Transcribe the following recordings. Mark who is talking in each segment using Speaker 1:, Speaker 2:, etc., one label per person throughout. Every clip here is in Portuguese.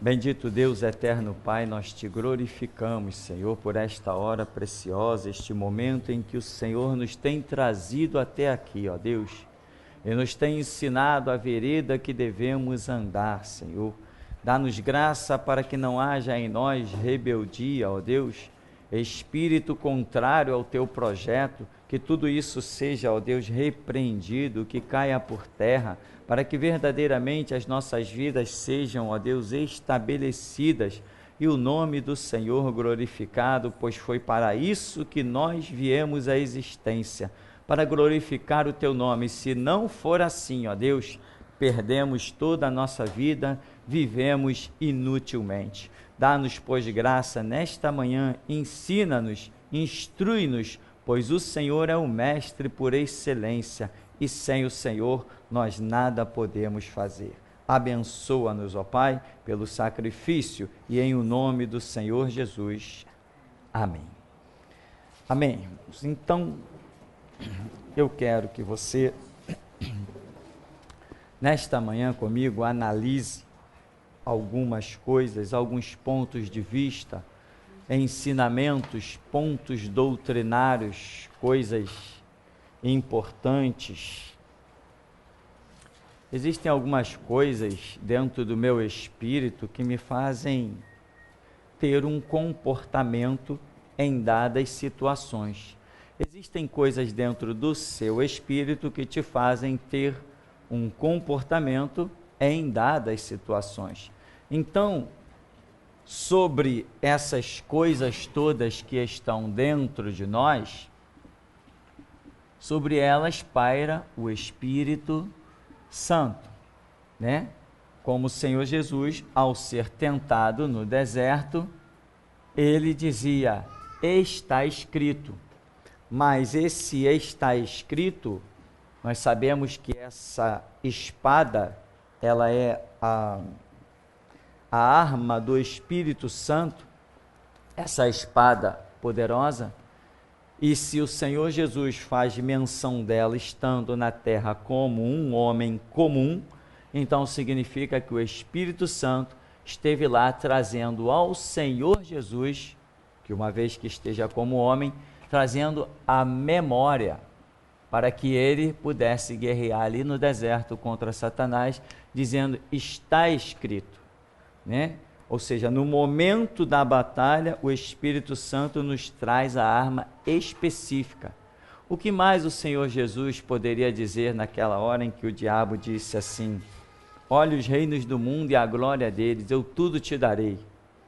Speaker 1: Bendito Deus, eterno Pai, nós te glorificamos, Senhor, por esta hora preciosa, este momento em que o Senhor nos tem trazido até aqui, ó Deus, e nos tem ensinado a vereda que devemos andar, Senhor. Dá-nos graça para que não haja em nós rebeldia, ó Deus, espírito contrário ao teu projeto, que tudo isso seja, ó Deus, repreendido, que caia por terra, para que verdadeiramente as nossas vidas sejam, ó Deus, estabelecidas e o nome do Senhor glorificado, pois foi para isso que nós viemos à existência, para glorificar o teu nome. Se não for assim, ó Deus, perdemos toda a nossa vida, vivemos inutilmente. Dá-nos, pois, graça nesta manhã, ensina-nos, instrui-nos, pois o Senhor é o mestre por excelência, e sem o Senhor nós nada podemos fazer. Abençoa-nos, ó Pai, pelo sacrifício e em o nome do Senhor Jesus. Amém. Amém. Então, eu quero que você, nesta manhã comigo, analise algumas coisas, alguns pontos de vista, ensinamentos, pontos doutrinários, coisas importantes. Existem algumas coisas dentro do meu espírito que me fazem ter um comportamento em dadas situações. Existem coisas dentro do seu espírito que te fazem ter um comportamento em dadas situações. Então, sobre essas coisas todas que estão dentro de nós, sobre elas paira o Espírito Santo, né? Como o Senhor Jesus, ao ser tentado no deserto, ele dizia, está escrito. Mas esse está escrito, nós sabemos que essa espada, ela é a arma do Espírito Santo, essa espada poderosa. E se o Senhor Jesus faz menção dela estando na terra como um homem comum, então significa que o Espírito Santo esteve lá trazendo ao Senhor Jesus, que uma vez que esteja como homem, trazendo a memória, para que ele pudesse guerrear ali no deserto contra Satanás, dizendo, está escrito, né? Ou seja, no momento da batalha, o Espírito Santo nos traz a arma específica. O que mais o Senhor Jesus poderia dizer naquela hora em que o diabo disse assim, olha os reinos do mundo e a glória deles, eu tudo te darei.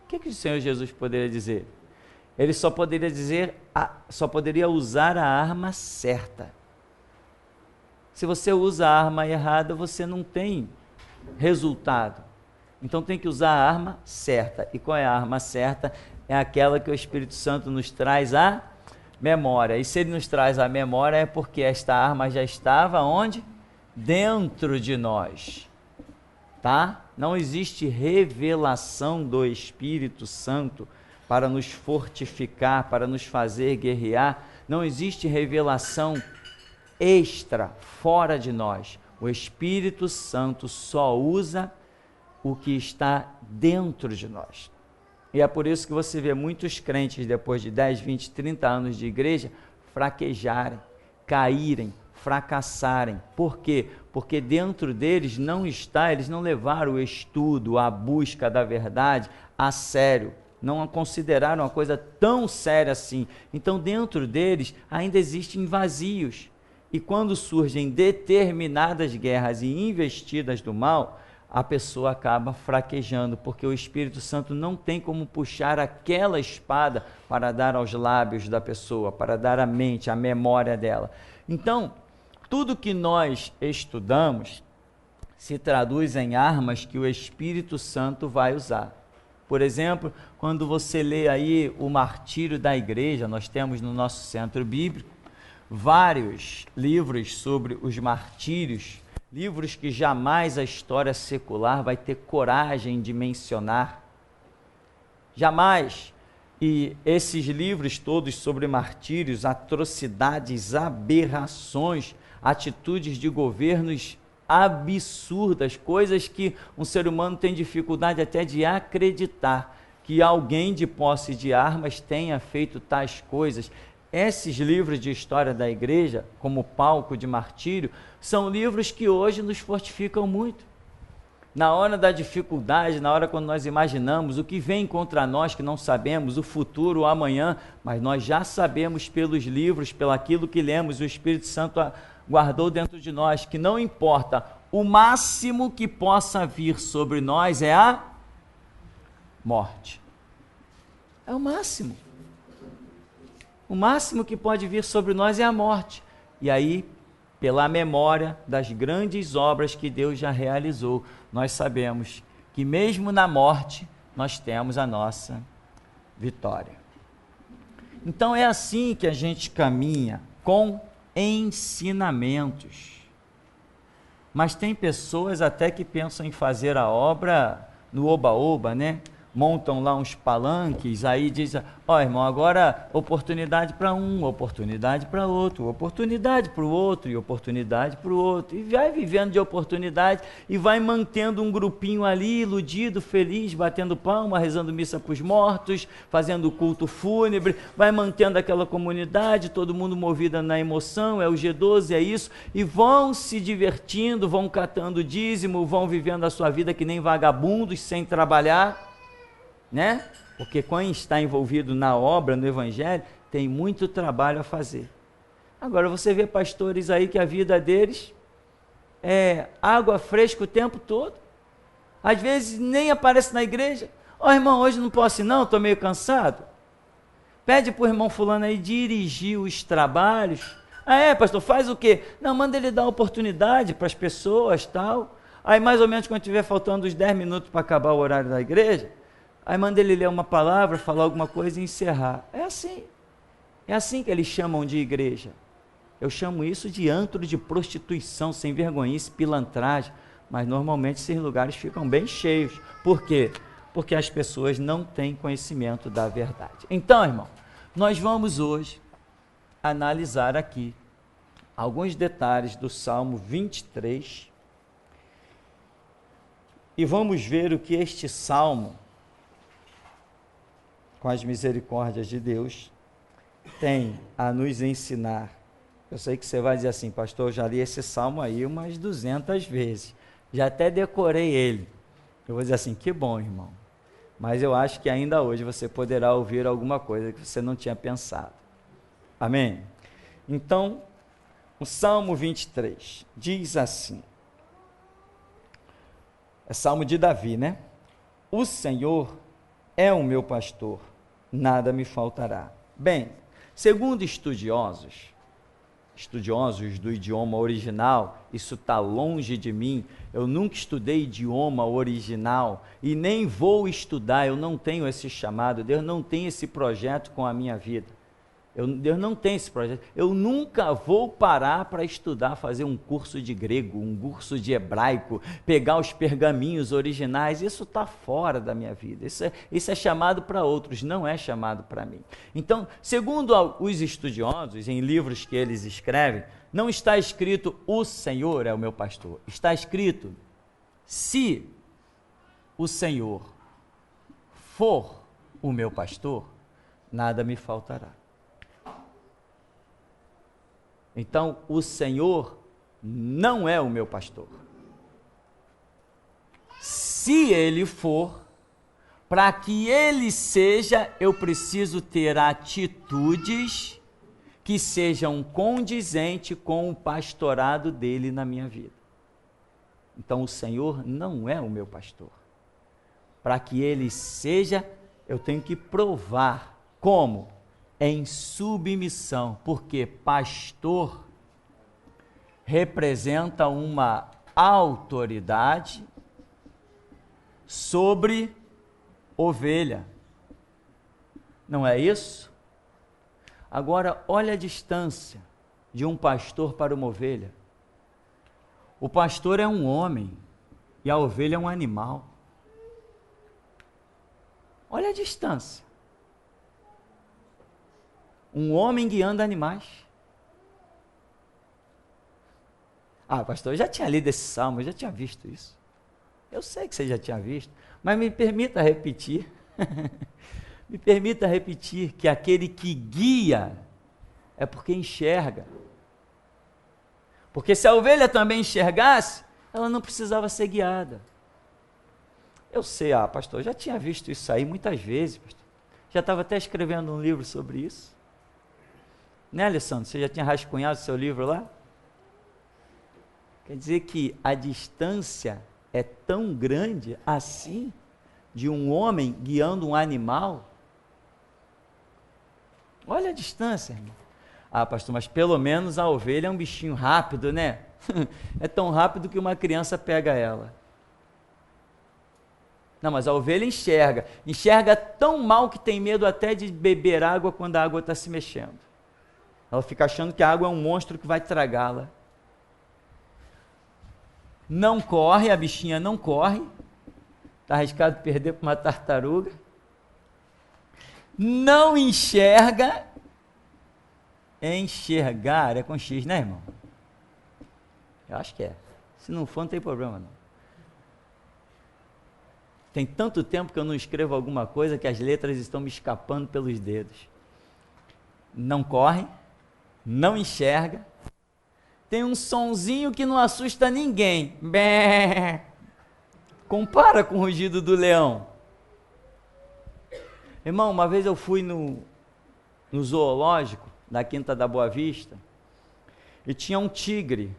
Speaker 1: O que o Senhor Jesus poderia dizer? Ele só poderia dizer, só poderia usar a arma certa. Se você usa a arma errada, você não tem resultado. Então tem que usar a arma certa. E qual é a arma certa? É aquela que o Espírito Santo nos traz a memória. E se ele nos traz a memória é porque esta arma já estava onde? Dentro de nós. Tá? Não existe revelação do Espírito Santo para nos fortificar, para nos fazer guerrear. Não existe revelação extra, fora de nós. O Espírito Santo só usa o que está dentro de nós. E é por isso que você vê muitos crentes, depois de 10, 20, 30 anos de igreja, fraquejarem, caírem, fracassarem. Por quê? Porque dentro deles não está, eles não levaram o estudo, a busca da verdade a sério. Não a consideraram uma coisa tão séria assim. Então, dentro deles ainda existem vazios. E quando surgem determinadas guerras e investidas do mal, a pessoa acaba fraquejando, porque o Espírito Santo não tem como puxar aquela espada para dar aos lábios da pessoa, para dar à mente, à memória dela. Então, tudo que nós estudamos se traduz em armas que o Espírito Santo vai usar. Por exemplo, quando você lê aí o martírio da igreja, nós temos no nosso centro bíblico vários livros sobre os martírios, livros que jamais a história secular vai ter coragem de mencionar. Jamais. E esses livros todos sobre martírios, atrocidades, aberrações, atitudes de governos absurdas, coisas que um ser humano tem dificuldade até de acreditar, que alguém de posse de armas tenha feito tais coisas. Esses livros de história da igreja, como Palco de Martírio, são livros que hoje nos fortificam muito. Na hora da dificuldade, na hora quando nós imaginamos o que vem contra nós, que não sabemos, o futuro, o amanhã, mas nós já sabemos pelos livros, pelo aquilo que lemos, o Espírito Santo guardou dentro de nós, que não importa, o máximo que possa vir sobre nós é a morte. É o máximo. O máximo que pode vir sobre nós é a morte. E aí, pela memória das grandes obras que Deus já realizou, nós sabemos que mesmo na morte, nós temos a nossa vitória. Então é assim que a gente caminha, com ensinamentos. Mas tem pessoas até que pensam em fazer a obra no oba-oba, né? Montam lá uns palanques, aí dizem, ó irmão, agora oportunidade para um, oportunidade para outro, oportunidade para o outro e oportunidade para o outro. E vai vivendo de oportunidade e vai mantendo um grupinho ali, iludido, feliz, batendo palma, rezando missa para os mortos, fazendo culto fúnebre, vai mantendo aquela comunidade, todo mundo movido na emoção, é o G12, é isso, e vão se divertindo, vão catando dízimo, vão vivendo a sua vida que nem vagabundos, sem trabalhar, né? Porque quem está envolvido na obra, no evangelho, tem muito trabalho a fazer. Agora você vê pastores aí que a vida deles é água fresca o tempo todo, às vezes nem aparece na igreja. Ó irmão, hoje não posso ir não, estou meio cansado. Pede para o irmão fulano aí dirigir os trabalhos. Ah é, pastor, faz o quê? Não, manda ele dar oportunidade para as pessoas, tal. Aí mais ou menos quando estiver faltando os 10 minutos para acabar o horário da igreja, aí manda ele ler uma palavra, falar alguma coisa e encerrar. É assim que eles chamam de igreja. Eu chamo isso de antro de prostituição, sem vergonhice, pilantragem, mas normalmente esses lugares ficam bem cheios. Por quê? Porque as pessoas não têm conhecimento da verdade. Então, irmão, nós vamos hoje analisar aqui alguns detalhes do Salmo 23 e vamos ver o que este Salmo, com as misericórdias de Deus, tem a nos ensinar. Eu sei que você vai dizer assim, pastor, eu já li esse salmo aí umas 200 vezes, já até decorei ele. Eu vou dizer assim, que bom, irmão, mas eu acho que ainda hoje você poderá ouvir alguma coisa que você não tinha pensado. Amém? Então, o Salmo 23 diz assim, é Salmo de Davi, né? O Senhor é o meu pastor, nada me faltará. Bem, segundo estudiosos do idioma original, isso está longe de mim, eu nunca estudei idioma original e nem vou estudar, eu não tenho esse chamado, Deus não tem esse projeto com a minha vida. Deus não tem esse projeto. Eu nunca vou parar para estudar, fazer um curso de grego, um curso de hebraico, pegar os pergaminhos originais. Isso está fora da minha vida. Isso é chamado para outros, não é chamado para mim. Então, segundo os estudiosos, em livros que eles escrevem, não está escrito o Senhor é o meu pastor. Está escrito se o Senhor for o meu pastor, nada me faltará. Então, o Senhor não é o meu pastor. Se Ele for, para que Ele seja, eu preciso ter atitudes que sejam condizentes com o pastorado dEle na minha vida. Então, o Senhor não é o meu pastor. Para que Ele seja, eu tenho que provar. Como? Em submissão, porque pastor representa uma autoridade sobre ovelha. Não é isso? Agora, olha a distância de um pastor para uma ovelha. O pastor é um homem e a ovelha é um animal. Olha a distância. Um homem guiando animais. Ah, pastor, eu já tinha lido esse salmo, eu já tinha visto isso. Eu sei que você já tinha visto, mas me permita repetir. Me permita repetir que aquele que guia é porque enxerga. Porque se a ovelha também enxergasse, ela não precisava ser guiada. Eu sei, pastor, eu já tinha visto isso aí muitas vezes, pastor. Já estava até escrevendo um livro sobre isso. Né, Alessandro? Você já tinha rascunhado seu livro lá? Quer dizer que a distância é tão grande assim, de um homem guiando um animal? Olha a distância, irmão. Ah, pastor, mas pelo menos a ovelha é um bichinho rápido, né? É tão rápido que uma criança pega ela. Não, mas a ovelha enxerga tão mal que tem medo até de beber água quando a água está se mexendo. Ela fica achando que a água é um monstro que vai tragá-la. Não corre, a bichinha não corre, está arriscado perder para uma tartaruga. Não enxerga. Enxergar é com X, né, irmão? Eu acho que é. Se não for, não tem problema, não. Tem tanto tempo que eu não escrevo alguma coisa que as letras estão me escapando pelos dedos. Não corre, não enxerga. Tem um sonzinho que não assusta ninguém. Bé. Compara com o rugido do leão. Irmão, uma vez eu fui no zoológico da Quinta da Boa Vista e tinha um tigre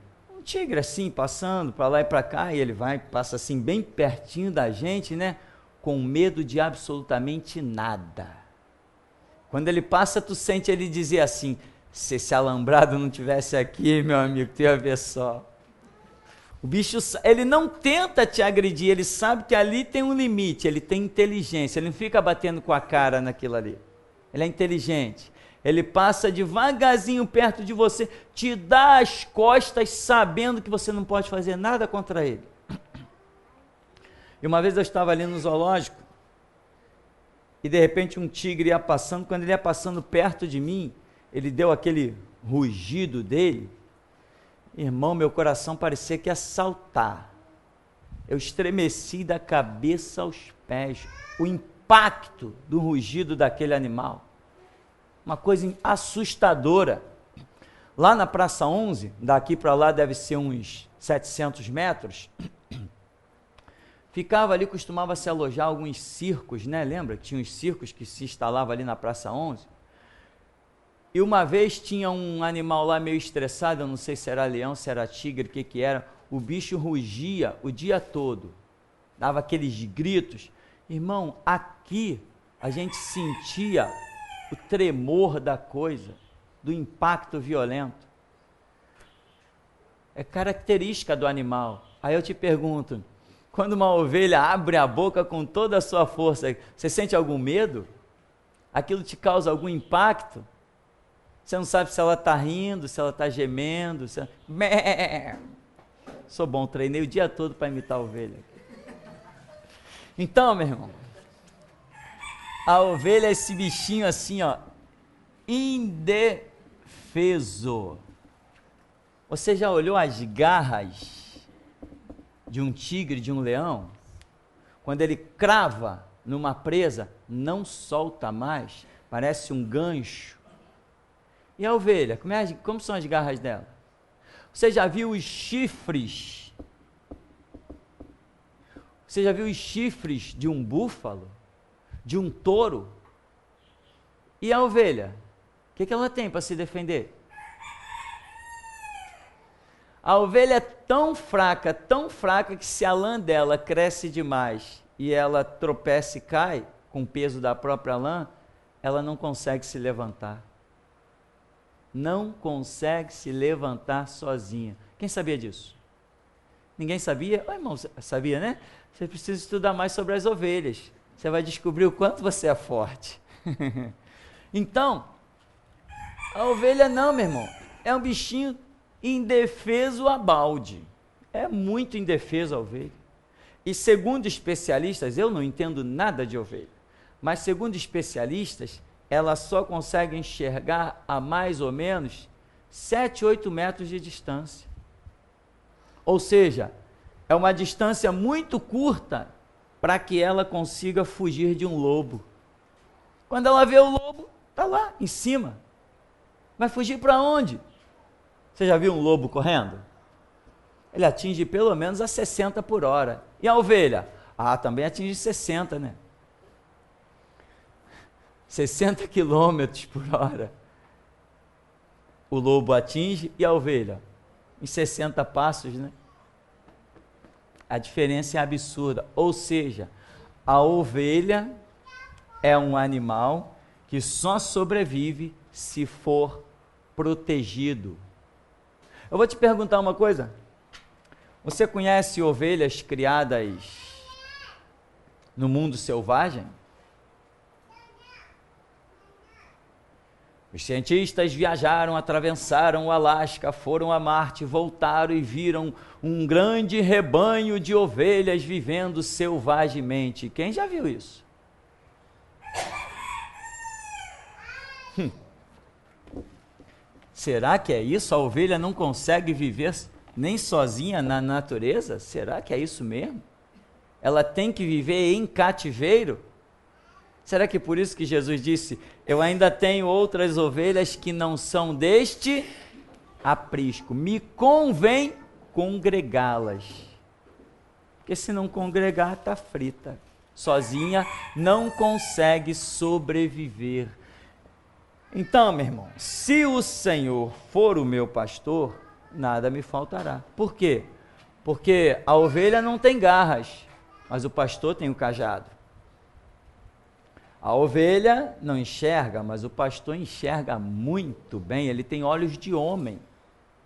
Speaker 1: assim, passando para lá e para cá, e ele passa assim bem pertinho da gente, né, com medo de absolutamente nada. Quando ele passa, tu sente ele dizer assim: se esse alambrado não tivesse aqui, meu amigo, tu ia ver só. O bicho, ele não tenta te agredir, ele sabe que ali tem um limite, ele tem inteligência, ele não fica batendo com a cara naquilo ali. Ele é inteligente. Ele passa devagarzinho perto de você, te dá as costas sabendo que você não pode fazer nada contra ele. E uma vez eu estava ali no zoológico, e de repente um tigre ia passando, quando ele ia passando perto de mim, ele deu aquele rugido dele. Irmão, meu coração parecia que ia saltar. Eu estremeci da cabeça aos pés. O impacto do rugido daquele animal. Uma coisa assustadora. Lá na Praça 11, daqui para lá deve ser uns 700 metros, ficava ali, costumava se alojar alguns circos, né? Lembra que tinha uns circos que se instalavam ali na Praça 11? E uma vez tinha um animal lá meio estressado, eu não sei se era leão, se era tigre, o que era, o bicho rugia o dia todo, dava aqueles gritos. Irmão, aqui a gente sentia o tremor da coisa, do impacto violento. É característica do animal. Aí eu te pergunto, quando uma ovelha abre a boca com toda a sua força, você sente algum medo? Aquilo te causa algum impacto? Você não sabe se ela está rindo, se ela está gemendo. Se ela... Sou bom, treinei o dia todo para imitar a ovelha. Então, meu irmão, a ovelha é esse bichinho assim, ó, indefeso. Você já olhou as garras de um tigre, de um leão? Quando ele crava numa presa, não solta mais, parece um gancho. E a ovelha, como são as garras dela? Você já viu os chifres? Você já viu os chifres de um búfalo? De um touro? E a ovelha? O que ela tem para se defender? A ovelha é tão fraca que se a lã dela cresce demais e ela tropeça e cai com o peso da própria lã, ela não consegue se levantar. Não consegue se levantar sozinha. Quem sabia disso? Ninguém sabia? Oh, irmão, sabia, né? Você precisa estudar mais sobre as ovelhas. Você vai descobrir o quanto você é forte. Então, a ovelha não, meu irmão. É um bichinho indefeso a balde. É muito indefeso a ovelha. E segundo especialistas, eu não entendo nada de ovelha, mas segundo especialistas, ela só consegue enxergar a mais ou menos 7, 8 metros de distância. Ou seja, é uma distância muito curta para que ela consiga fugir de um lobo. Quando ela vê o lobo, está lá em cima. Vai fugir para onde? Você já viu um lobo correndo? Ele atinge pelo menos a 60 por hora. E a ovelha? Também atinge 60, né? 60 quilômetros por hora. O lobo atinge e a ovelha? Em 60 passos, né? A diferença é absurda. Ou seja, a ovelha é um animal que só sobrevive se for protegido. Eu vou te perguntar uma coisa. Você conhece ovelhas criadas no mundo selvagem? Os cientistas viajaram, atravessaram o Alasca, foram a Marte, voltaram e viram um grande rebanho de ovelhas vivendo selvagemente. Quem já viu isso? Será que é isso? A ovelha não consegue viver nem sozinha na natureza? Será que é isso mesmo? Ela tem que viver em cativeiro? Será que por isso que Jesus disse, eu ainda tenho outras ovelhas que não são deste aprisco, me convém congregá-las, porque se não congregar, está frita, sozinha não consegue sobreviver. Então, meu irmão, se o Senhor for o meu pastor, nada me faltará. Por quê? Porque a ovelha não tem garras, mas o pastor tem o cajado. A ovelha não enxerga, mas o pastor enxerga muito bem, ele tem olhos de homem,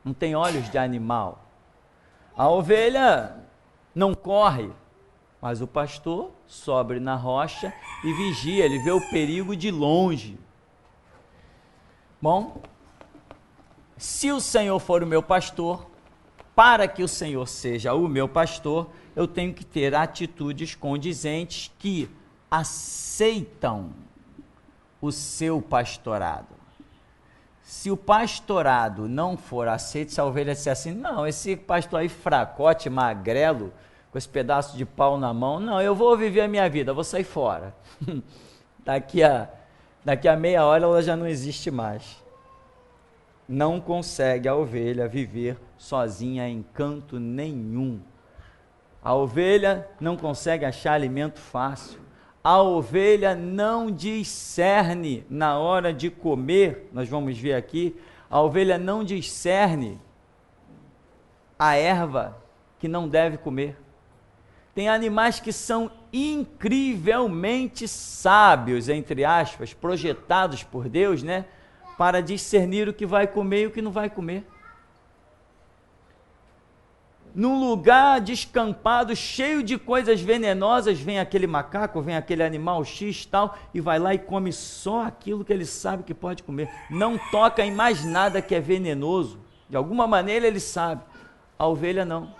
Speaker 1: não tem olhos de animal. A ovelha não corre, mas o pastor sobe na rocha e vigia, ele vê o perigo de longe. Bom, se o Senhor for o meu pastor, para que o Senhor seja o meu pastor, eu tenho que ter atitudes condizentes que aceitam o seu pastorado. Se o pastorado não for aceito, se a ovelha disser assim, não, esse pastor aí fracote, magrelo, com esse pedaço de pau na mão, não, eu vou viver a minha vida, eu vou sair fora. Daqui a meia hora ela já não existe mais. Não consegue a ovelha viver sozinha em canto nenhum. A ovelha não consegue achar alimento fácil. A ovelha não discerne na hora de comer, nós vamos ver aqui, a ovelha não discerne a erva que não deve comer. Tem animais que são incrivelmente sábios, entre aspas, projetados por Deus, né? Para discernir o que vai comer e o que não vai comer. Num lugar descampado, cheio de coisas venenosas, vem aquele macaco, vem aquele animal X tal, e vai lá e come só aquilo que ele sabe que pode comer. Não toca em mais nada que é venenoso. De alguma maneira ele sabe. A ovelha não.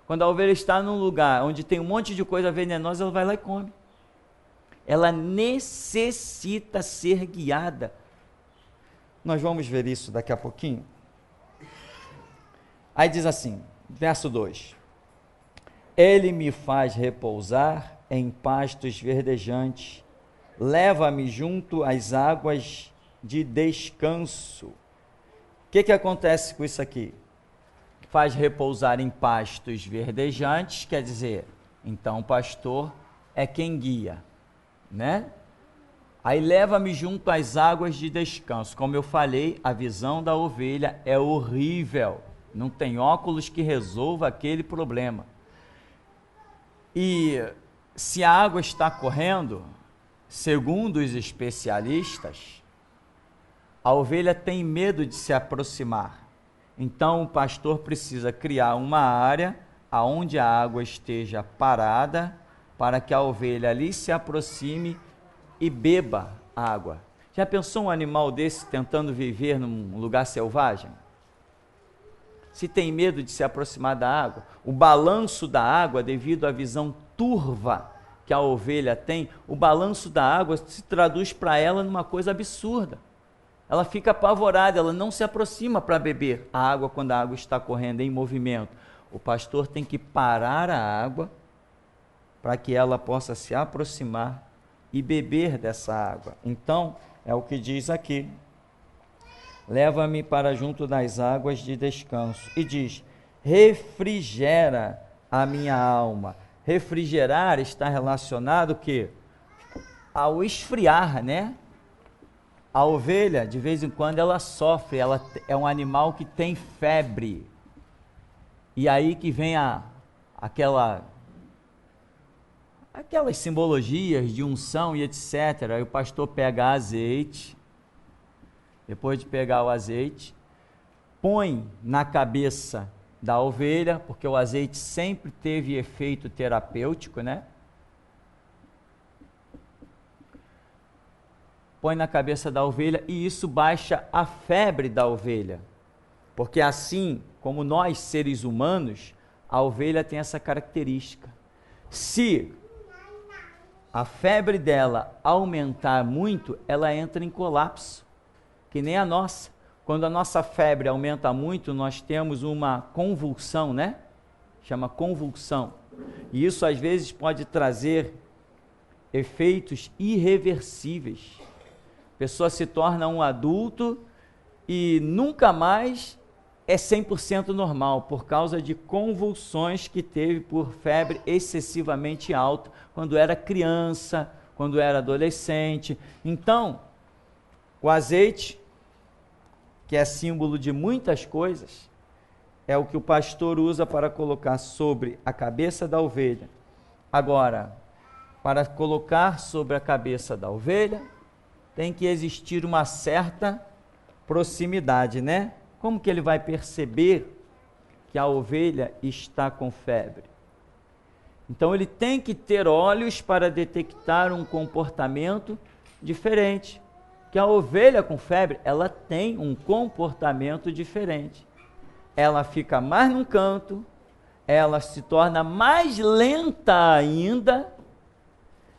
Speaker 1: Quando a ovelha está num lugar onde tem um monte de coisa venenosa, ela vai lá e come. Ela necessita ser guiada. Nós vamos ver isso daqui a pouquinho. Aí diz assim, verso 2: Ele me faz repousar em pastos verdejantes, leva-me junto às águas de descanso. O que acontece com isso aqui? Faz repousar em pastos verdejantes, quer dizer, então o pastor é quem guia, né? Aí leva-me junto às águas de descanso. Como eu falei, a visão da ovelha é horrível. Não tem óculos que resolva aquele problema. E se a água está correndo, segundo os especialistas, a ovelha tem medo de se aproximar. Então o pastor precisa criar uma área onde a água esteja parada, para que a ovelha ali se aproxime e beba água. Já pensou um animal desse tentando viver num lugar selvagem? Se tem medo de se aproximar da água, o balanço da água, devido à visão turva que a ovelha tem, o balanço da água se traduz para ela numa coisa absurda. Ela fica apavorada, ela não se aproxima para beber a água quando a água está correndo em movimento. O pastor tem que parar a água para que ela possa se aproximar e beber dessa água. Então, é o que diz aqui: leva-me para junto das águas de descanso. E diz: refrigera a minha alma. Refrigerar está relacionado o quê? Ao esfriar, né? A ovelha, de vez em quando, ela sofre, ela é um animal que tem febre. E aí que vem aquelas simbologias de unção e etc. Aí o pastor pega azeite, depois de pegar o azeite, põe na cabeça da ovelha, porque o azeite sempre teve efeito terapêutico, né? Põe na cabeça da ovelha e isso baixa a febre da ovelha. Porque assim como nós, seres humanos, a ovelha tem essa característica. Se a febre dela aumentar muito, ela entra em colapso, que nem a nossa. Quando a nossa febre aumenta muito, nós temos uma convulsão, né? Chama convulsão. E isso às vezes pode trazer efeitos irreversíveis. A pessoa se torna um adulto e nunca mais é 100% normal, por causa de convulsões que teve por febre excessivamente alta, quando era criança, quando era adolescente. Então, o azeite, que é símbolo de muitas coisas, é o que o pastor usa para colocar sobre a cabeça da ovelha. Agora, para colocar sobre a cabeça da ovelha, tem que existir uma certa proximidade, né? Como que ele vai perceber que a ovelha está com febre? Então ele tem que ter olhos para detectar um comportamento diferente. Que a ovelha com febre, ela tem um comportamento diferente. Ela fica mais num canto, ela se torna mais lenta ainda,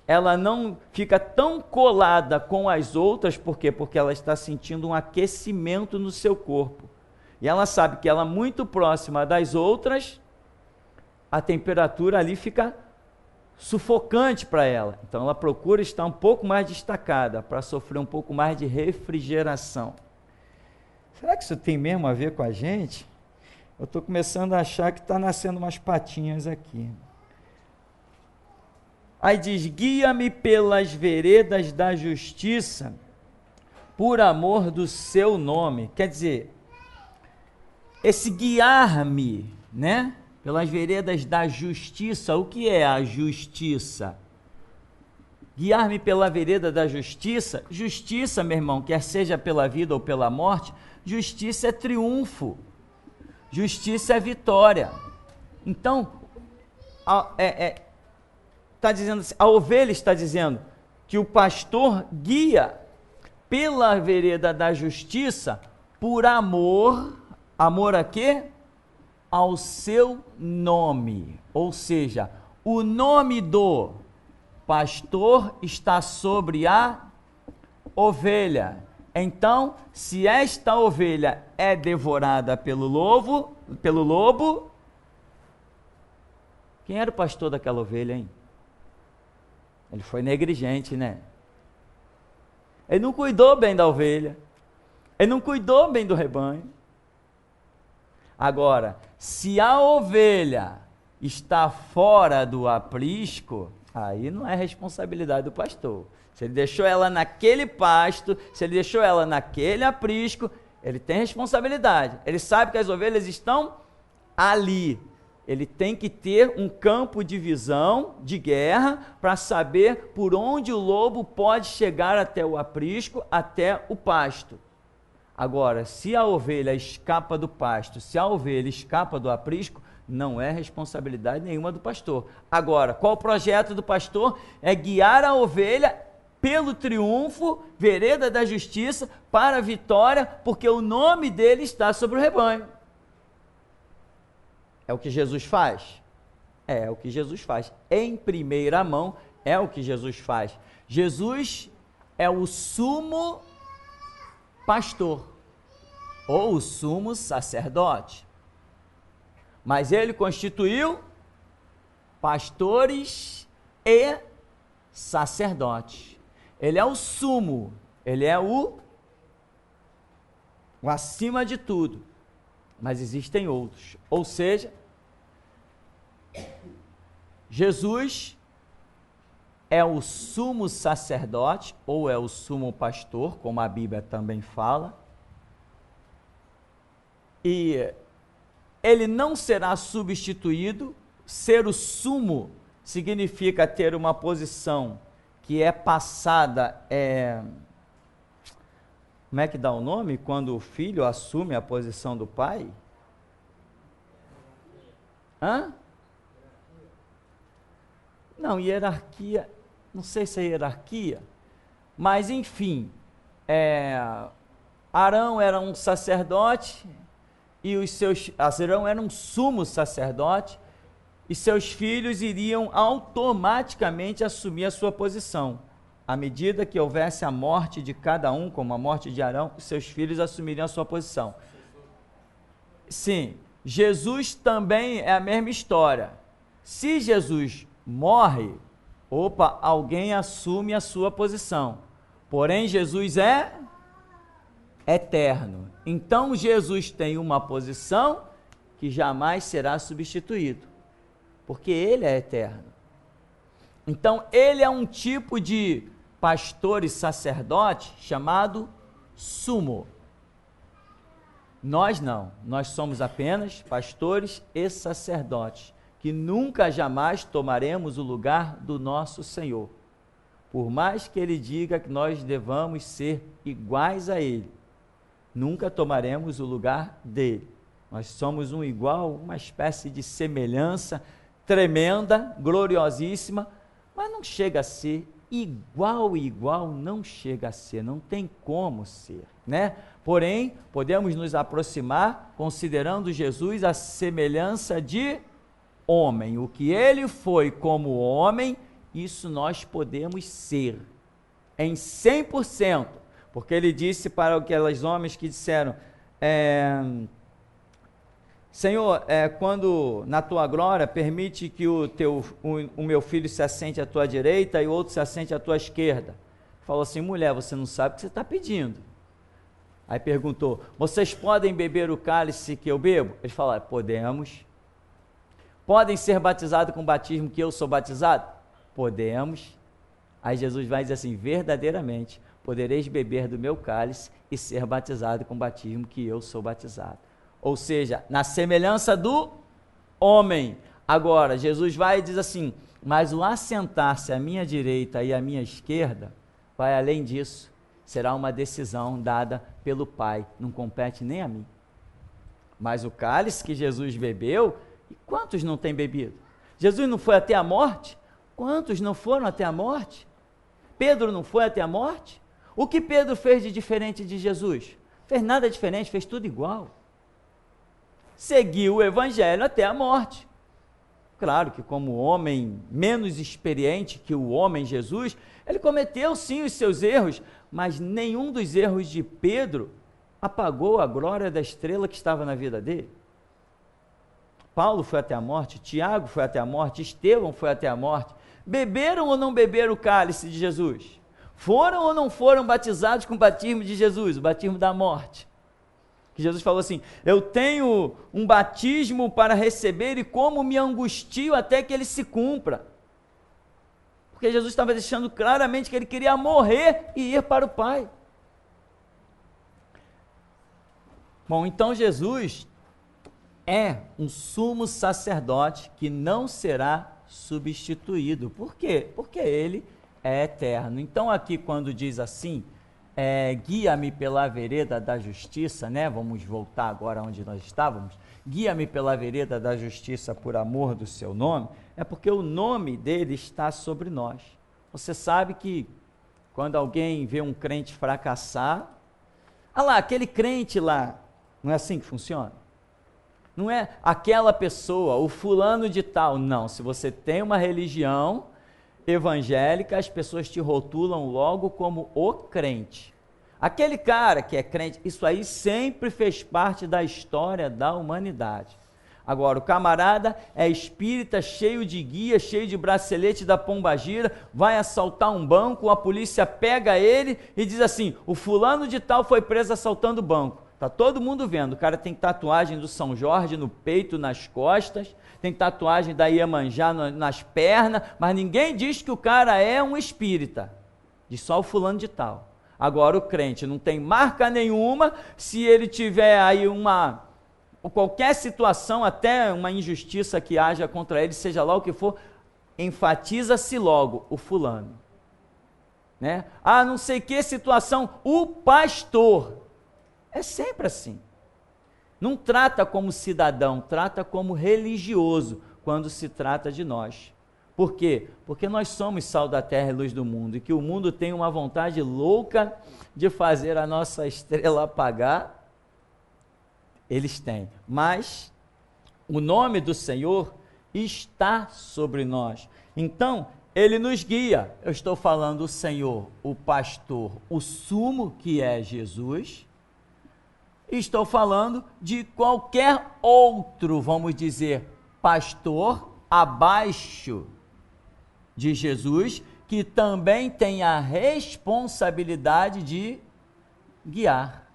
Speaker 1: ela não fica tão colada com as outras, por quê? Porque ela está sentindo um aquecimento no seu corpo. E ela sabe que ela muito próxima das outras, a temperatura ali fica sufocante para ela. Então ela procura estar um pouco mais destacada, para sofrer um pouco mais de refrigeração. Será que isso tem mesmo a ver com a gente? Eu estou começando a achar que está nascendo umas patinhas aqui. Aí diz: guia-me pelas veredas da justiça, por amor do seu nome. Quer dizer, esse guiar-me, né, pelas veredas da justiça, o que é a justiça? Guiar-me pela vereda da justiça, justiça, meu irmão, quer seja pela vida ou pela morte, justiça é triunfo, justiça é vitória. Então, está dizendo assim, a ovelha está dizendo que o pastor guia pela vereda da justiça por amor a quê? Ao seu nome. Ou seja, o nome do pastor está sobre a ovelha. Então, se esta ovelha é devorada pelo lobo, quem era o pastor daquela ovelha, hein? Ele foi negligente, né? Ele não cuidou bem da ovelha. Ele não cuidou bem do rebanho. Agora, se a ovelha está fora do aprisco, aí não é responsabilidade do pastor. Se ele deixou ela naquele pasto, se ele deixou ela naquele aprisco, ele tem responsabilidade. Ele sabe que as ovelhas estão ali. Ele tem que ter um campo de visão, de guerra, para saber por onde o lobo pode chegar até o aprisco, até o pasto. Agora, se a ovelha escapa do pasto, se a ovelha escapa do aprisco, não é responsabilidade nenhuma do pastor. Agora, qual o projeto do pastor? É guiar a ovelha pelo triunfo, vereda da justiça, para a vitória, porque o nome dele está sobre o rebanho. É o que Jesus faz? É o que Jesus faz. Em primeira mão, é o que Jesus faz. Jesus é o sumo pastor, ou o sumo sacerdote. mas ele constituiu pastores e sacerdotes. Ele é o sumo, ele é o acima de tudo, mas existem outros. Ou seja, Jesus é o sumo sacerdote, ou é o sumo pastor, como a Bíblia também fala, e ele não será substituído. Ser o sumo significa ter uma posição que é passada, como é que dá o nome? Quando o filho assume a posição do pai? Não, hierarquia, não sei se é hierarquia, mas enfim, Arão era um sacerdote, e Arão era um sumo sacerdote, e seus filhos iriam automaticamente assumir a sua posição. À medida que houvesse a morte de cada um, como a morte de Arão, seus filhos assumiriam a sua posição. Sim, Jesus também é a mesma história. Se Jesus morre, alguém assume a sua posição. Porém, Jesus é eterno. Então, Jesus tem uma posição que jamais será substituído, porque ele é eterno. Então, ele é um tipo de pastor e sacerdote chamado sumo. Nós não, nós somos apenas pastores e sacerdotes, que nunca jamais tomaremos o lugar do nosso Senhor. Por mais que ele diga que nós devamos ser iguais a ele, nunca tomaremos o lugar dele. Nós somos um igual, uma espécie de semelhança tremenda, gloriosíssima, mas não chega a ser igual, não chega a ser, não tem como ser, né? Porém, podemos nos aproximar considerando Jesus a semelhança de homem. O que ele foi como homem, isso nós podemos ser em 100%, porque ele disse para aqueles homens que disseram, Senhor, quando na tua glória permite que o meu filho se assente à tua direita e o outro se assente à tua esquerda. Falou assim, mulher, você não sabe o que você está pedindo. Aí perguntou, vocês podem beber o cálice que eu bebo? Eles falaram, podemos. Podem ser batizados com o batismo que eu sou batizado? Podemos. Aí Jesus vai dizer assim, verdadeiramente, podereis beber do meu cálice e ser batizado com o batismo que eu sou batizado. Ou seja, na semelhança do homem. Agora, Jesus vai e diz assim, mas o assentar-se à minha direita e à minha esquerda, vai além disso, será uma decisão dada pelo Pai, não compete nem a mim. Mas o cálice que Jesus bebeu, e quantos não têm bebido? Jesus não foi até a morte? Quantos não foram até a morte? Pedro não foi até a morte? O que Pedro fez de diferente de Jesus? Fez nada diferente, fez tudo igual. Seguiu o evangelho até a morte. Claro que como homem menos experiente que o homem Jesus, ele cometeu sim os seus erros, mas nenhum dos erros de Pedro apagou a glória da estrela que estava na vida dele. Paulo foi até a morte, Tiago foi até a morte, Estevão foi até a morte. Beberam ou não beberam o cálice de Jesus? Foram ou não foram batizados com o batismo de Jesus, o batismo da morte? Que Jesus falou assim, eu tenho um batismo para receber e como me angustio até que ele se cumpra. Porque Jesus estava deixando claramente que ele queria morrer e ir para o Pai. Bom, então Jesus é um sumo sacerdote que não será substituído. Por quê? Porque ele é eterno. Então aqui quando diz assim, guia-me pela vereda da justiça, né? Vamos voltar agora onde nós estávamos. Guia-me pela vereda da justiça por amor do seu nome, é porque o nome dele está sobre nós. Você sabe que quando alguém vê um crente fracassar, aquele crente lá, não é assim que funciona? Não é aquela pessoa, o fulano de tal, não. Se você tem uma religião evangélica, as pessoas te rotulam logo como o crente. Aquele cara que é crente, isso aí sempre fez parte da história da humanidade. Agora, o camarada é espírita, cheio de guia, cheio de bracelete da pombagira, vai assaltar um banco, a polícia pega ele e diz assim, o fulano de tal foi preso assaltando o banco. Está todo mundo vendo, o cara tem tatuagem do São Jorge no peito, nas costas, tem tatuagem da Iemanjá nas pernas, mas ninguém diz que o cara é um espírita, diz só o fulano de tal. Agora o crente não tem marca nenhuma, se ele tiver aí qualquer situação, até uma injustiça que haja contra ele, seja lá o que for, enfatiza-se logo o fulano. Né? Ah, não sei que situação, o pastor. É sempre assim. Não trata como cidadão, trata como religioso, quando se trata de nós. Por quê? Porque nós somos sal da terra e luz do mundo, e que o mundo tem uma vontade louca de fazer a nossa estrela apagar. Eles têm, mas o nome do Senhor está sobre nós. Então, ele nos guia. Eu estou falando o Senhor, o pastor, o sumo, que é Jesus. Estou falando de qualquer outro, vamos dizer, pastor abaixo de Jesus, que também tem a responsabilidade de guiar,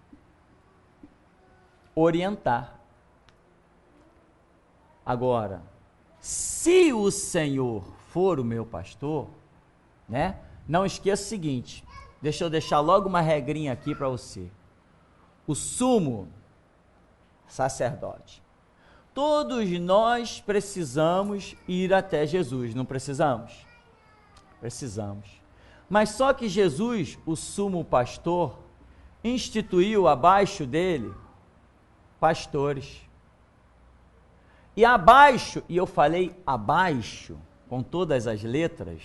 Speaker 1: orientar. Agora, se o Senhor for o meu pastor, né? Não esqueça o seguinte, deixa eu deixar logo uma regrinha aqui para você. O sumo sacerdote. Todos nós precisamos ir até Jesus, não precisamos? Precisamos. Mas só que Jesus, o sumo pastor, instituiu abaixo dele pastores. E abaixo, e eu falei abaixo, com todas as letras,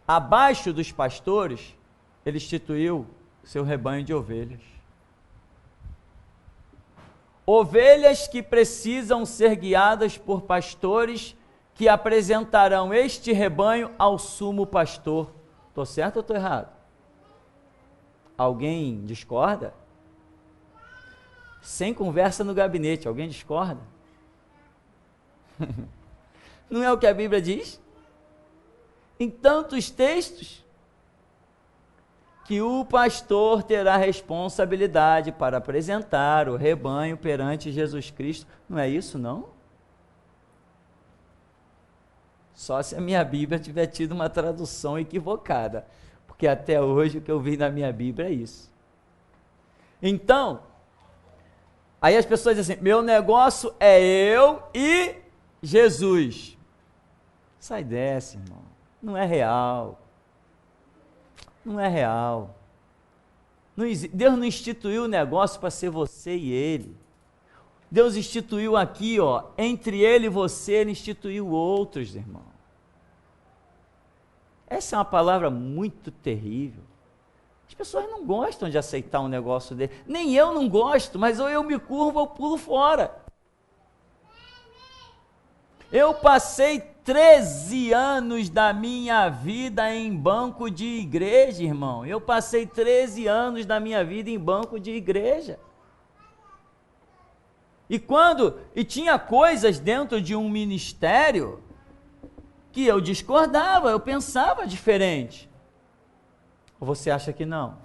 Speaker 1: abaixo dos pastores, ele instituiu seu rebanho de ovelhas. Ovelhas que precisam ser guiadas por pastores que apresentarão este rebanho ao sumo pastor. Estou certo ou estou errado? Alguém discorda? Sem conversa no gabinete, alguém discorda? Não é o que a Bíblia diz? Em tantos textos, que o pastor terá responsabilidade para apresentar o rebanho perante Jesus Cristo. Não é isso, não? Só se a minha Bíblia tiver tido uma tradução equivocada, porque até hoje o que eu vi na minha Bíblia é isso. Então, aí as pessoas dizem assim, meu negócio é eu e Jesus. Sai dessa, irmão. Não é real. Não é real. Deus não instituiu o negócio para ser você e ele. Deus instituiu aqui, ó, entre ele e você, ele instituiu outros, irmão. Essa é uma palavra muito terrível. As pessoas não gostam de aceitar um negócio dele. Nem eu não gosto, mas ou eu me curvo ou pulo fora. Eu passei 13 anos da minha vida em banco de igreja, irmão. Eu passei 13 anos da minha vida em banco de igreja. E tinha coisas dentro de um ministério que eu discordava, eu pensava diferente. Ou você acha que não?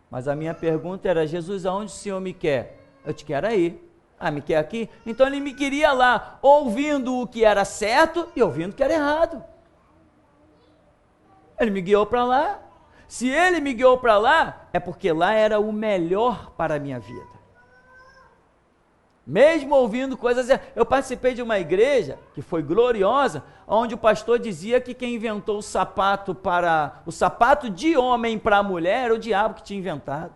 Speaker 1: Mas a minha pergunta era, Jesus, aonde o Senhor me quer? Eu te quero aí. Ah, me quer aqui? Então ele me queria lá, ouvindo o que era certo e ouvindo o que era errado. Ele me guiou para lá. Se ele me guiou para lá, é porque lá era o melhor para a minha vida. Mesmo ouvindo coisas... Eu participei de uma igreja, que foi gloriosa, onde o pastor dizia que quem inventou o sapato de homem para a mulher era o diabo que tinha inventado.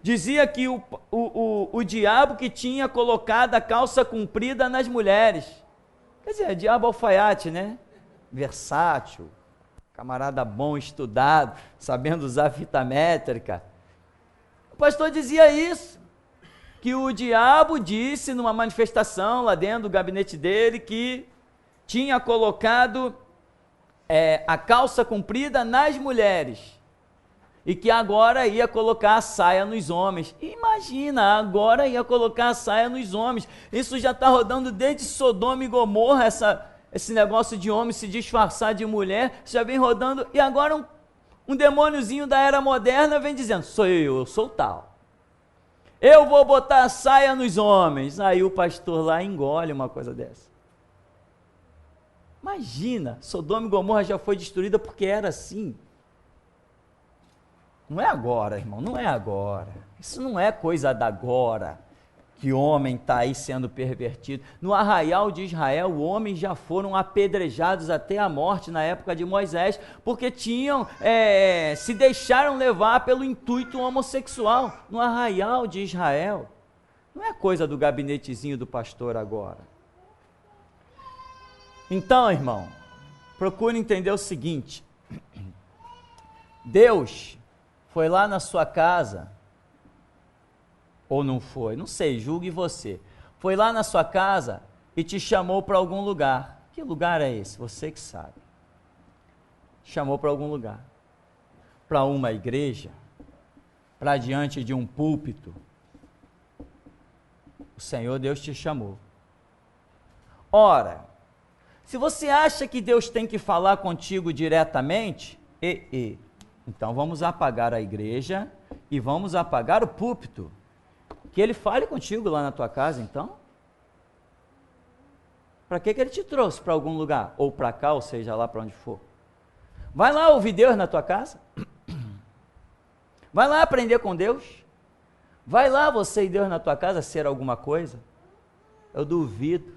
Speaker 1: Dizia que o diabo que tinha colocado a calça comprida nas mulheres. Quer dizer, diabo alfaiate, né? Versátil, camarada bom, estudado, sabendo usar fita métrica. O pastor dizia isso, que o diabo disse numa manifestação lá dentro do gabinete dele que tinha colocado a calça comprida nas mulheres. e que agora ia colocar a saia nos homens. Imagina, agora ia colocar a saia nos homens. Isso já está rodando desde Sodoma e Gomorra, esse negócio de homem se disfarçar de mulher, já vem rodando, e agora um demôniozinho da era moderna vem dizendo, sou eu sou tal. Eu vou botar a saia nos homens. Aí o pastor lá engole uma coisa dessa. Imagina, Sodoma e Gomorra já foi destruída porque era assim. Não é agora, irmão, não é agora. Isso não é coisa da agora, que homem está aí sendo pervertido. No arraial de Israel, homens já foram apedrejados até a morte na época de Moisés, porque se deixaram levar pelo intuito homossexual. No arraial de Israel. Não é coisa do gabinetezinho do pastor agora. Então, irmão, procure entender o seguinte. Deus foi lá na sua casa, ou não foi, não sei, julgue você. Foi lá na sua casa e te chamou para algum lugar. Que lugar é esse? Você que sabe. Chamou para algum lugar. Para uma igreja, para diante de um púlpito. O Senhor Deus te chamou. Ora, se você acha que Deus tem que falar contigo diretamente, então vamos apagar a igreja e vamos apagar o púlpito. Que ele fale contigo lá na tua casa, então. Para que ele te trouxe para algum lugar? Ou para cá, ou seja, lá para onde for. Vai lá ouvir Deus na tua casa. Vai lá aprender com Deus. Vai lá você e Deus na tua casa ser alguma coisa. Eu duvido.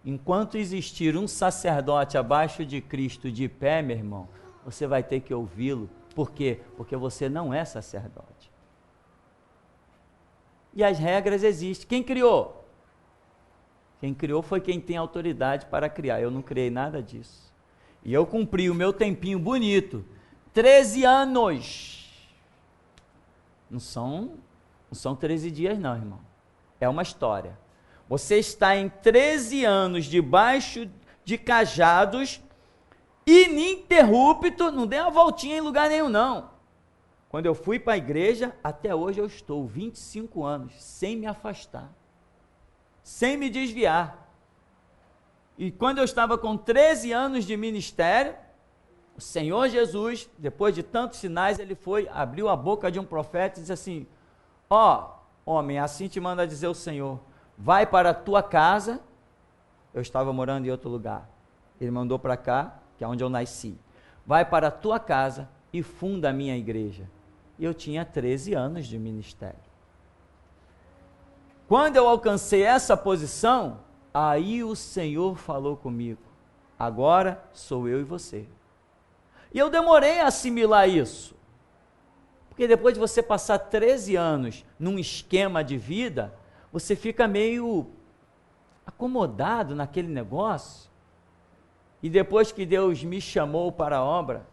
Speaker 1: Enquanto existir um sacerdote abaixo de Cristo de pé, meu irmão, você vai ter que ouvi-lo. Por quê? Porque você não é sacerdote. E as regras existem. Quem criou? Quem criou foi quem tem autoridade para criar. Eu não criei nada disso. E eu cumpri o meu tempinho bonito. 13 anos. Não são 13 dias não, irmão. É uma história. Você está em 13 anos debaixo de cajados, ininterrupto, não dei uma voltinha em lugar nenhum não. Quando eu fui para a igreja, até hoje eu estou 25 anos, sem me afastar, sem me desviar. E quando eu estava com 13 anos de ministério, o Senhor Jesus, depois de tantos sinais, ele abriu a boca de um profeta e disse assim, homem, assim te manda dizer o Senhor, vai para a tua casa. Eu estava morando em outro lugar, ele mandou para cá, que é onde eu nasci, vai para a tua casa e funda a minha igreja. E eu tinha 13 anos de ministério. Quando eu alcancei essa posição, aí o Senhor falou comigo, agora sou eu e você. E eu demorei a assimilar isso, porque depois de você passar 13 anos num esquema de vida, você fica meio acomodado naquele negócio. E depois que Deus me chamou para a obra,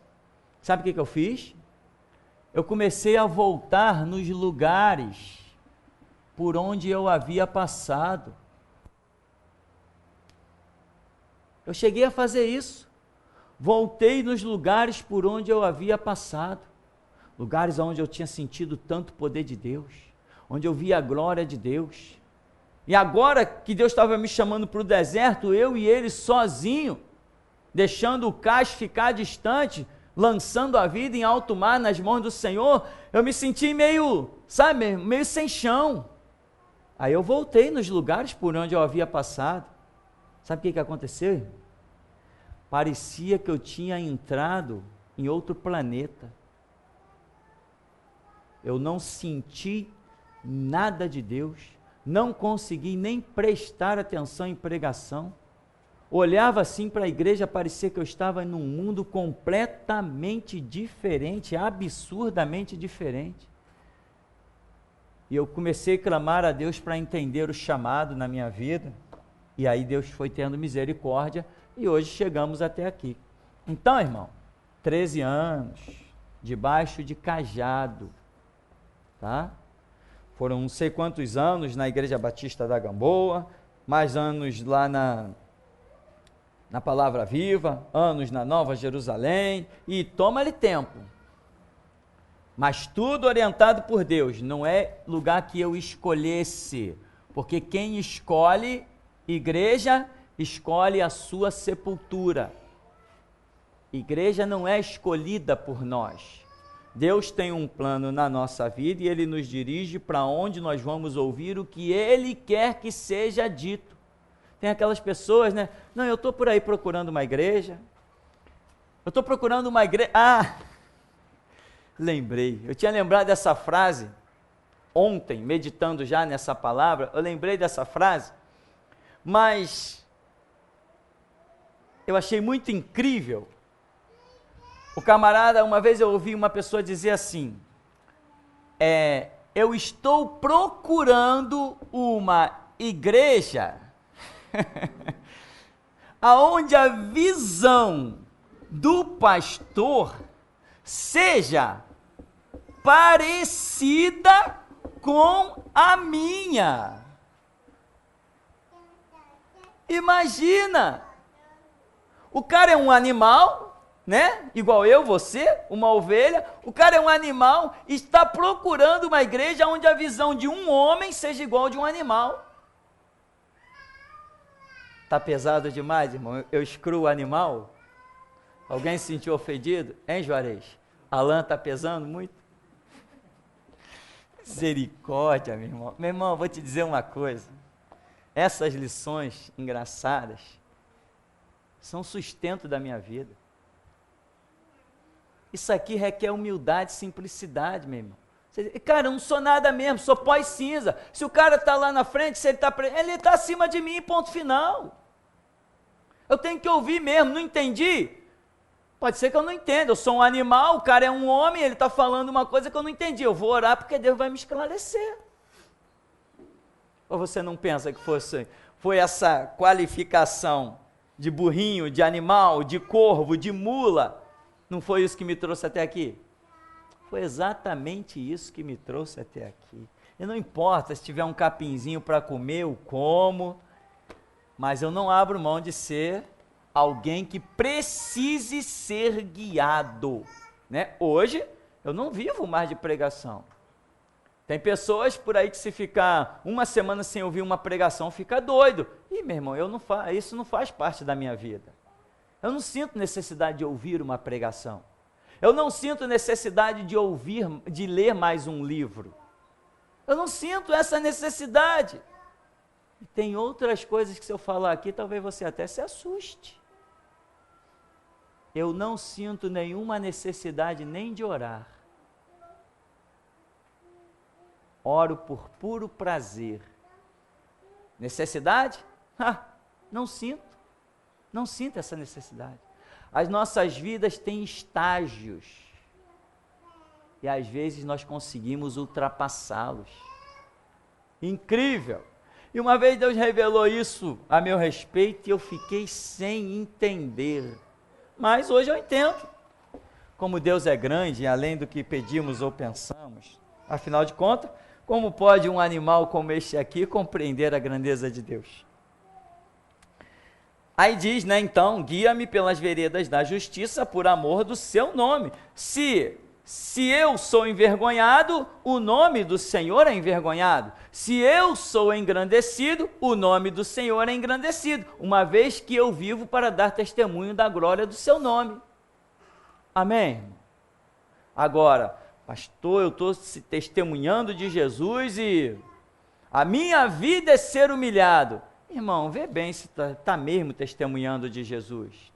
Speaker 1: sabe o que eu fiz? Eu comecei a voltar nos lugares por onde eu havia passado. Eu cheguei a fazer isso. Voltei nos lugares por onde eu havia passado. Lugares onde eu tinha sentido tanto poder de Deus, onde eu via a glória de Deus. E agora que Deus estava me chamando para o deserto, eu e ele sozinho, deixando o cais ficar distante, lançando a vida em alto mar nas mãos do Senhor, eu me senti meio sem chão. Aí eu voltei nos lugares por onde eu havia passado. Sabe o que aconteceu? Parecia que eu tinha entrado em outro planeta. Eu não senti nada de Deus, não consegui nem prestar atenção em pregação. Olhava assim para a igreja, parecia que eu estava num mundo completamente diferente, absurdamente diferente. E eu comecei a clamar a Deus para entender o chamado na minha vida, e aí Deus foi tendo misericórdia, e hoje chegamos até aqui. Então, irmão, 13 anos, debaixo de cajado, tá? Foram não sei quantos anos na Igreja Batista da Gamboa, mais anos lá na Palavra Viva, anos na Nova Jerusalém, e toma-lhe tempo. Mas tudo orientado por Deus, não é lugar que eu escolhesse, porque quem escolhe igreja, escolhe a sua sepultura. Igreja não é escolhida por nós. Deus tem um plano na nossa vida e Ele nos dirige para onde nós vamos ouvir o que Ele quer que seja dito. Tem aquelas pessoas, né? Não, eu estou por aí procurando uma igreja. Eu estou procurando uma igreja. Lembrei. Eu tinha lembrado dessa frase ontem, meditando já nessa palavra. Eu lembrei dessa frase, mas eu achei muito incrível. O camarada, uma vez eu ouvi uma pessoa dizer assim, eu estou procurando uma igreja aonde a visão do pastor seja parecida com a minha. Imagina, o cara é um animal, né? Igual eu, você, uma ovelha. O cara é um animal e está procurando uma igreja onde a visão de um homem seja igual a de um animal. Tá pesado demais, irmão? Eu excluo o animal? Alguém se sentiu ofendido? Hein, Juarez? Alan tá pesando muito? Misericórdia, meu irmão. Meu irmão, eu vou te dizer uma coisa. Essas lições engraçadas são sustento da minha vida. Isso aqui requer humildade e simplicidade, meu irmão. Cara, eu não sou nada mesmo, sou pó e cinza. Se o cara está lá na frente, se ele está acima de mim, ponto final. Eu tenho que ouvir mesmo, não entendi? Pode ser que eu não entenda, eu sou um animal, o cara é um homem, ele está falando uma coisa que eu não entendi. Eu vou orar porque Deus vai me esclarecer. Ou você não pensa que foi essa qualificação de burrinho, de animal, de corvo, de mula? Não foi isso que me trouxe até aqui? Foi exatamente isso que me trouxe até aqui. E não importa se tiver um capinzinho para comer, eu como, mas eu não abro mão de ser alguém que precise ser guiado, né? Hoje, eu não vivo mais de pregação. Tem pessoas por aí que se ficar uma semana sem ouvir uma pregação, fica doido. Ih, meu irmão, isso não faz parte da minha vida. Eu não sinto necessidade de ouvir uma pregação. Eu não sinto necessidade de ler mais um livro. Eu não sinto essa necessidade. E tem outras coisas que se eu falar aqui, talvez você até se assuste. Eu não sinto nenhuma necessidade nem de orar. Oro por puro prazer. Necessidade? Não sinto. Não sinto essa necessidade. As nossas vidas têm estágios. E às vezes nós conseguimos ultrapassá-los. Incrível! E uma vez Deus revelou isso a meu respeito e eu fiquei sem entender. Mas hoje eu entendo. Como Deus é grande, além do que pedimos ou pensamos. Afinal de contas, como pode um animal como este aqui compreender a grandeza de Deus? Aí diz, né, então, guia-me pelas veredas da justiça por amor do seu nome. Se eu sou envergonhado, o nome do Senhor é envergonhado. Se eu sou engrandecido, o nome do Senhor é engrandecido, uma vez que eu vivo para dar testemunho da glória do seu nome. Amém? Agora, pastor, eu estou testemunhando de Jesus e a minha vida é ser humilhado. Irmão, vê bem se está mesmo testemunhando de Jesus.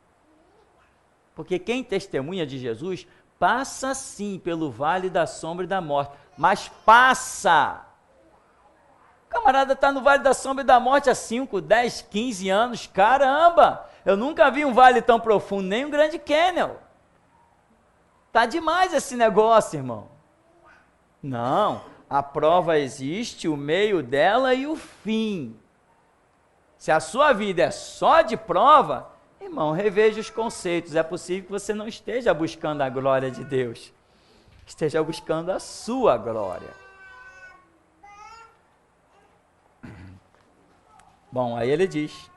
Speaker 1: Porque quem testemunha de Jesus, passa sim pelo vale da sombra e da morte, mas passa. O camarada está no vale da sombra e da morte há 5, 10, 15 anos, caramba, eu nunca vi um vale tão profundo, nem um Grande Canyon. Está demais esse negócio, irmão. Não, a prova existe, o meio dela e o fim. Se a sua vida é só de prova, irmão, reveja os conceitos. É possível que você não esteja buscando a glória de Deus, esteja buscando a sua glória. Bom, aí ele diz,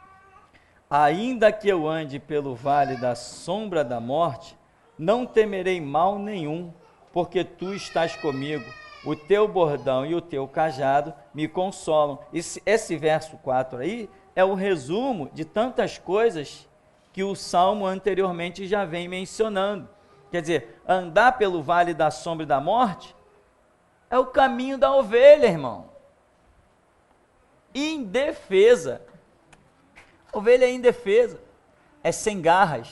Speaker 1: ainda que eu ande pelo vale da sombra da morte, não temerei mal nenhum, porque tu estás comigo. O teu bordão e o teu cajado me consolam. Esse verso 4 aí é o resumo de tantas coisas que o Salmo anteriormente já vem mencionando. Quer dizer, andar pelo vale da sombra e da morte é o caminho da ovelha, irmão. Indefesa. Ovelha é indefesa. É sem garras,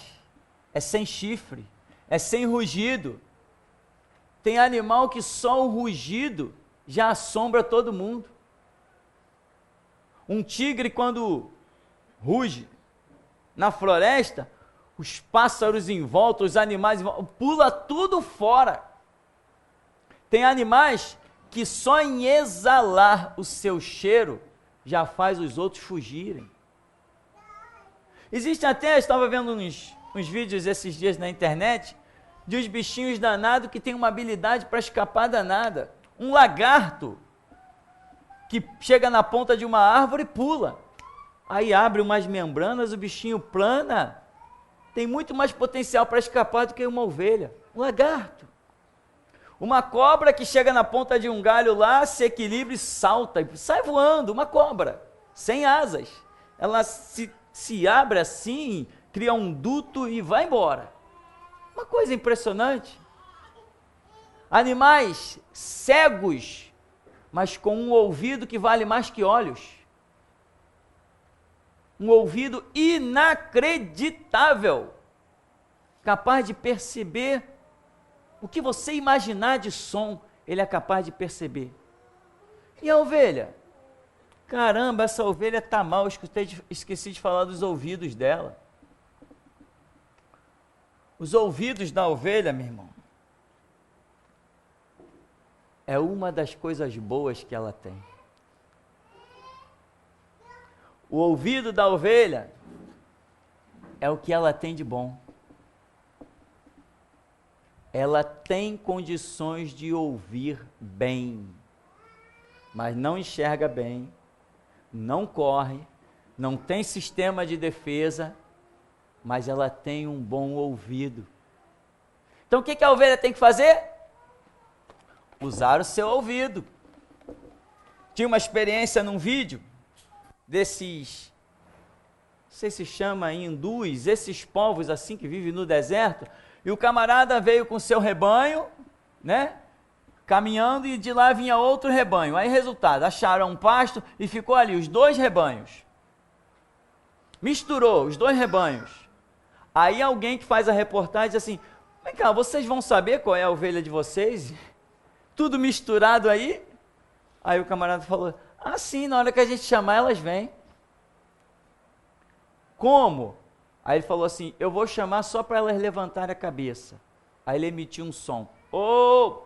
Speaker 1: é sem chifre, é sem rugido. Tem animal que só o rugido já assombra todo mundo. Um tigre, quando ruge na floresta, os pássaros em volta, os animais em volta, pula tudo fora. Tem animais que só em exalar o seu cheiro já faz os outros fugirem. Existe até, eu estava vendo uns vídeos esses dias na internet, de uns bichinhos danados que têm uma habilidade para escapar danada. Um lagarto que chega na ponta de uma árvore e pula. Aí abre umas membranas, o bichinho plana. Tem muito mais potencial para escapar do que uma ovelha. Um lagarto. Uma cobra que chega na ponta de um galho lá, se equilibra e salta, e sai voando. Uma cobra, sem asas. Ela se abre assim, cria um duto e vai embora. Uma coisa impressionante. Animais cegos, mas com um ouvido que vale mais que olhos. Um ouvido inacreditável, capaz de perceber o que você imaginar de som, ele é capaz de perceber. E a ovelha? Caramba, essa ovelha está mal, esqueci de falar dos ouvidos dela. Os ouvidos da ovelha, meu irmão, é uma das coisas boas que ela tem. O ouvido da ovelha é o que ela tem de bom. Ela tem condições de ouvir bem, mas não enxerga bem, não corre, não tem sistema de defesa, mas ela tem um bom ouvido. Então o que a ovelha tem que fazer? Usar o seu ouvido. Tinha uma experiência num vídeo desses, não sei se chama hindus, esses povos assim que vivem no deserto, e o camarada veio com seu rebanho, né, caminhando, e de lá vinha outro rebanho. Aí resultado, acharam um pasto e ficou ali os dois rebanhos. Misturou os dois rebanhos. Aí alguém que faz a reportagem diz assim: vem cá, vocês vão saber qual é a ovelha de vocês? Tudo misturado aí? Aí o camarada falou: ah, sim, na hora que a gente chamar, elas vêm. Como? Aí ele falou assim: eu vou chamar só para elas levantarem a cabeça. Aí ele emitiu um som. Oh!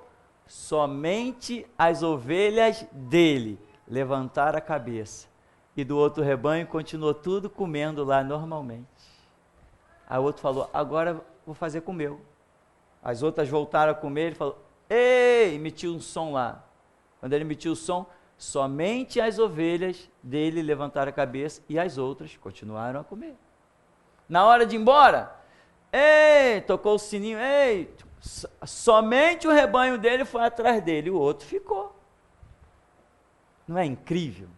Speaker 1: Somente as ovelhas dele levantaram a cabeça. E do outro rebanho continuou tudo comendo lá normalmente. Aí o outro falou: agora vou fazer com o meu. As outras voltaram a comer, ele falou: ei! Emitiu um som lá. Quando ele emitiu o som, somente as ovelhas dele levantaram a cabeça e as outras continuaram a comer. Na hora de ir embora, ei, tocou o sininho, ei, somente o rebanho dele foi atrás dele, o outro ficou. Não é incrível?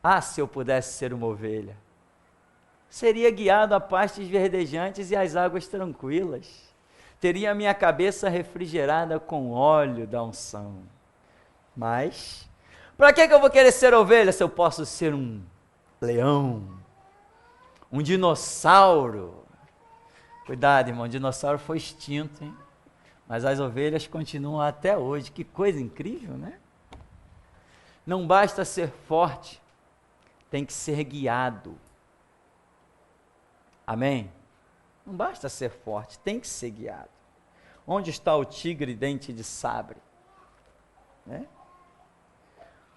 Speaker 1: Ah, se eu pudesse ser uma ovelha, seria guiado a pastos verdejantes e às águas tranquilas, teria a minha cabeça refrigerada com óleo da unção. Mas, para que eu vou querer ser ovelha se eu posso ser um leão? Um dinossauro. Cuidado, irmão, o dinossauro foi extinto, hein? Mas as ovelhas continuam até hoje. Que coisa incrível, né? Não basta ser forte, tem que ser guiado. Amém? Não basta ser forte, tem que ser guiado. Onde está o tigre dente de sabre? Né?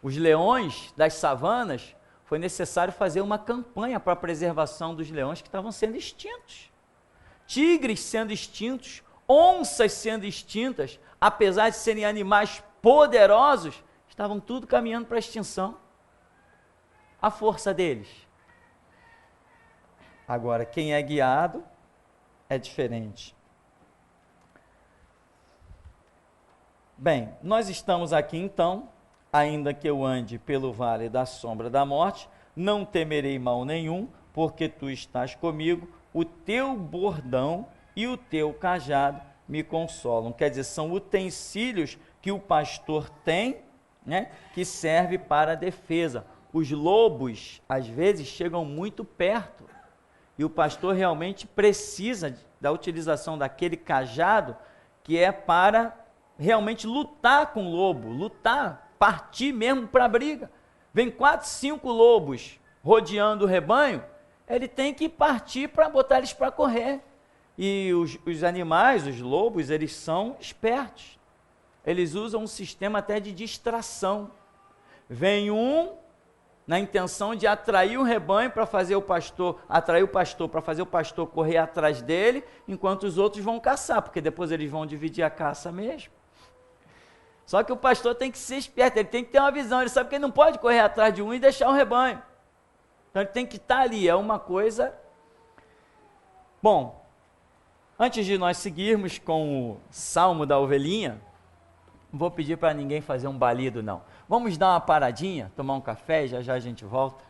Speaker 1: Os leões das savanas, foi necessário fazer uma campanha para a preservação dos leões que estavam sendo extintos. Tigres sendo extintos, onças sendo extintas, apesar de serem animais poderosos, estavam tudo caminhando para a extinção. A força deles. Agora, quem é guiado é diferente. Bem, nós estamos aqui então, ainda que eu ande pelo vale da sombra da morte, não temerei mal nenhum, porque tu estás comigo, o teu bordão e o teu cajado me consolam. Quer dizer, são utensílios que o pastor tem, né, que serve para a defesa. Os lobos, às vezes, chegam muito perto, e o pastor realmente precisa da utilização daquele cajado, que é para realmente lutar com o lobo, lutar, partir mesmo para a briga. Vem 4, 5 lobos rodeando o rebanho, ele tem que partir para botar eles para correr. E os animais, os lobos, eles são espertos. Eles usam um sistema até de distração. Vem um na intenção de atrair o rebanho para fazer o pastor, atrair o pastor para fazer o pastor correr atrás dele, enquanto os outros vão caçar, porque depois eles vão dividir a caça mesmo. Só que o pastor tem que ser esperto, ele tem que ter uma visão, ele sabe que ele não pode correr atrás de um e deixar o rebanho. Então ele tem que estar ali, é uma coisa... Bom, antes de nós seguirmos com o Salmo da Ovelhinha, não vou pedir para ninguém fazer um balido não. Vamos dar uma paradinha, tomar um café e já já a gente volta.